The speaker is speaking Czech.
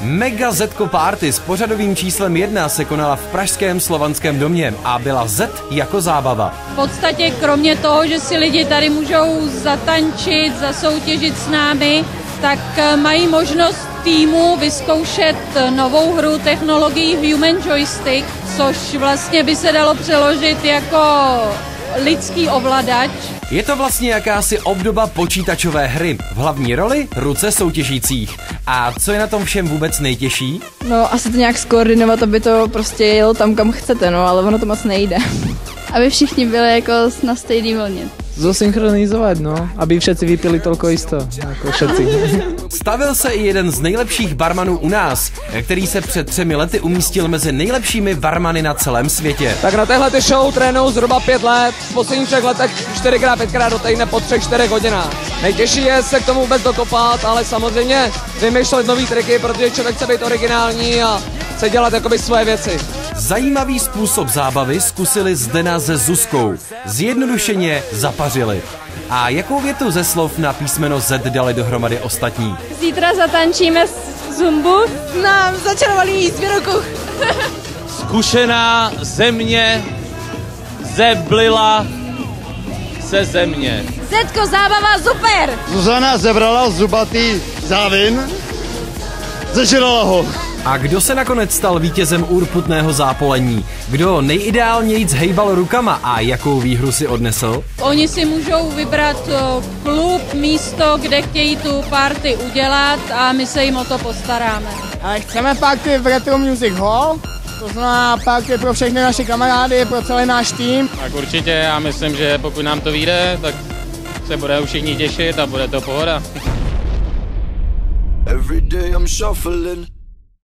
Mega Zetko Party s pořadovým číslem 1 se konala v pražském Slovanském domě a byla Z jako zábava. V podstatě kromě toho, že si lidi tady můžou zatančit, zasoutěžit s námi, tak mají možnost týmu vyzkoušet novou hru technologií Human Joystick, což vlastně by se dalo přeložit jako lidský ovladač. Je to vlastně jakási obdoba počítačové hry. V hlavní roli ruce soutěžících. A co je na tom všem vůbec nejtěžší? No, asi to nějak skoordinovat, aby to prostě jelo tam, kam chcete, no, ale ono to moc nejde. Aby všichni byli jako na stejné vlně. Zosynchronizovat, no, aby všetci vypili toľko isto, jako všetci. Stavil se i jeden z nejlepších barmanů u nás, který se před 3 lety umístil mezi nejlepšími barmany na celém světě. Tak na téhle show trénuju zhruba 5 let, v posledních 3 letech 4x5x do týdne po 3-4 hodinách. Nejtěžší je se k tomu vůbec dokopat, ale samozřejmě vymýšlet nový triky, protože člověk chce být originální a chce dělat jakoby svoje věci. Zajímavý způsob zábavy zkusili Zdena se Zuzkou. Zjednodušeně zapařili. A jakou větu ze slov na písmeno Z dali dohromady ostatní? Zítra zatančíme zumbu. Nám začarovaný zvěrokuch. Zkušená země zeblila se země. Zetko, zábava super! Zuzana zebrala zubatý závin, zežrala ho. A kdo se nakonec stal vítězem urputného zápolení? Kdo nejideálnějíc hejbal rukama a jakou výhru si odnesl? Oni si můžou vybrat klub, místo, kde chtějí tu party udělat a my se jim o to postaráme. Ale chceme party v Retro Music Hall, to znamená party pro všechny naše kamarády, pro celý náš tým. Tak určitě, já myslím, že pokud nám to vyjde, tak se budou všichni těšit a bude to pohoda. Every day I'm shuffling.